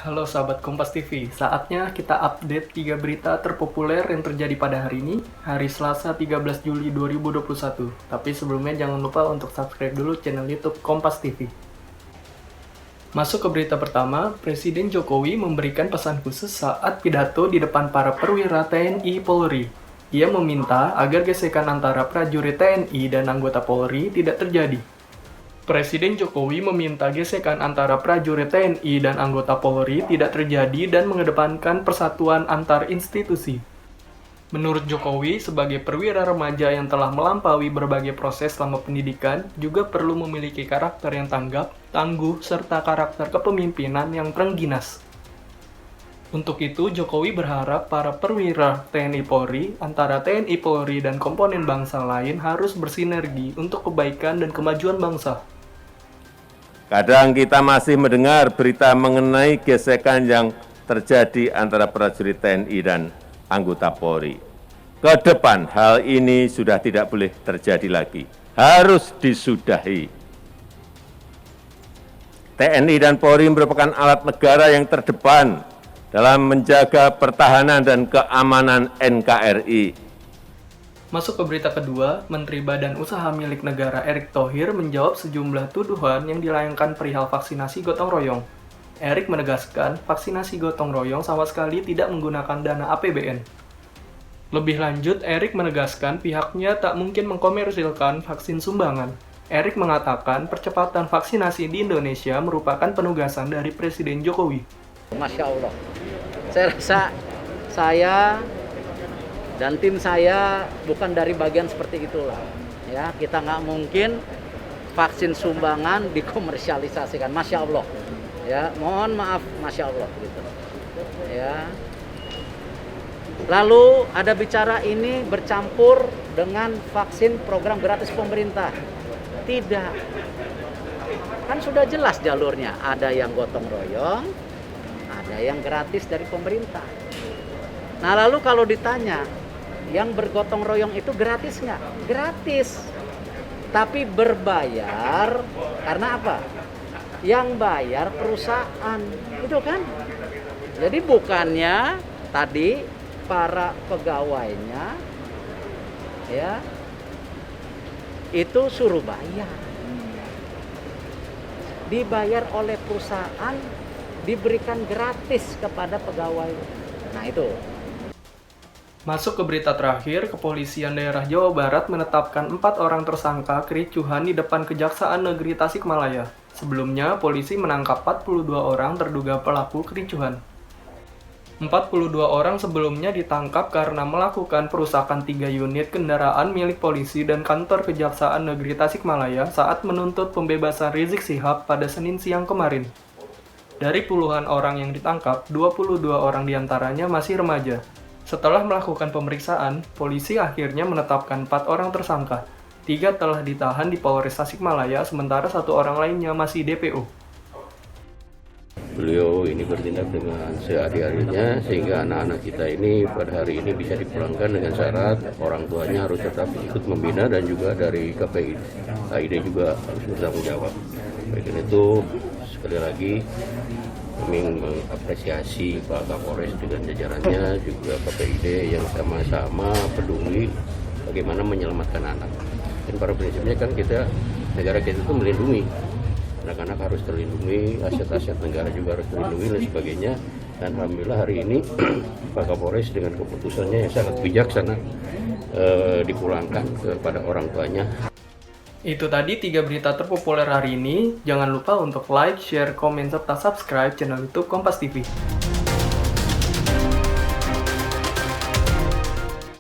Halo sahabat Kompas TV, saatnya kita update 3 berita terpopuler yang terjadi pada hari ini, hari Selasa 13 Juli 2021. Tapi sebelumnya jangan lupa untuk subscribe dulu channel YouTube Kompas TV. Masuk ke berita pertama, Presiden Jokowi memberikan pesan khusus saat pidato di depan para perwira TNI Polri. Ia meminta agar gesekan antara prajurit TNI dan anggota Polri tidak terjadi. Presiden Jokowi meminta gesekan antara prajurit TNI dan anggota Polri tidak terjadi dan mengedepankan persatuan antar institusi. Menurut Jokowi, sebagai perwira remaja yang telah melampaui berbagai proses selama pendidikan, juga perlu memiliki karakter yang tanggap, tangguh, serta karakter kepemimpinan yang terengginas. Untuk itu, Jokowi berharap para perwira TNI Polri, antara TNI Polri dan komponen bangsa lain harus bersinergi untuk kebaikan dan kemajuan bangsa. Kadang kita masih mendengar berita mengenai gesekan yang terjadi antara prajurit TNI dan anggota Polri. Ke depan hal ini sudah tidak boleh terjadi lagi, harus disudahi. TNI dan Polri merupakan alat negara yang terdepan dalam menjaga pertahanan dan keamanan NKRI. Masuk ke berita kedua, Menteri Badan Usaha Milik Negara Erick Thohir menjawab sejumlah tuduhan yang dilayangkan perihal vaksinasi gotong royong. Erick menegaskan vaksinasi gotong royong sama sekali tidak menggunakan dana APBN. Lebih lanjut, Erick menegaskan pihaknya tak mungkin mengkomersilkan vaksin sumbangan. Erick mengatakan percepatan vaksinasi di Indonesia merupakan penugasan dari Presiden Jokowi. Masya Allah, saya rasa saya dan tim saya bukan dari bagian seperti itulah. Ya, kita nggak mungkin vaksin sumbangan dikomersialisasikan. Masya Allah. Ya, mohon maaf, Masya Allah. Gitu. Ya. Lalu ada bicara ini bercampur dengan vaksin program gratis pemerintah. Tidak. Kan sudah jelas jalurnya. Ada yang gotong royong, ada yang gratis dari pemerintah. Nah lalu kalau ditanya, yang bergotong royong itu gratis nggak? Gratis. Tapi berbayar karena apa? Yang bayar perusahaan. Itu kan? Jadi bukannya tadi para pegawainya ya itu suruh bayar. Dibayar oleh perusahaan, diberikan gratis kepada pegawai. Nah itu. Masuk ke berita terakhir, Kepolisian Daerah Jawa Barat menetapkan 4 orang tersangka kericuhan di depan Kejaksaan Negeri Tasikmalaya. Sebelumnya, polisi menangkap 42 orang terduga pelaku kericuhan. 42 orang sebelumnya ditangkap karena melakukan perusakan 3 unit kendaraan milik polisi dan kantor Kejaksaan Negeri Tasikmalaya saat menuntut pembebasan Rizik Syihab pada Senin siang kemarin. Dari puluhan orang yang ditangkap, 22 orang diantaranya masih remaja. Setelah melakukan pemeriksaan, polisi akhirnya menetapkan 4 orang tersangka. 3 telah ditahan di Polres Tasikmalaya, sementara 1 orang lainnya masih DPO. Beliau ini bertindak dengan seadil-adilnya sehingga anak-anak kita ini pada hari ini bisa dipulangkan dengan syarat orang tuanya harus tetap ikut membina dan juga dari KPI juga harus bertanggung jawab. Baik itu sekali lagi kami mengapresiasi Pak Kapolres dengan jajarannya, juga KPID yang sama-sama peduli bagaimana menyelamatkan anak. Dan pada prinsipnya kan negara kita itu melindungi. Anak-anak harus terlindungi, aset-aset negara juga harus terlindungi dan sebagainya. Dan alhamdulillah hari ini Pak Kapolres dengan keputusannya yang sangat bijaksana dipulangkan kepada orang tuanya. Itu tadi 3 berita terpopuler hari ini. Jangan lupa untuk like, share, komen, serta subscribe channel YouTube Kompas TV.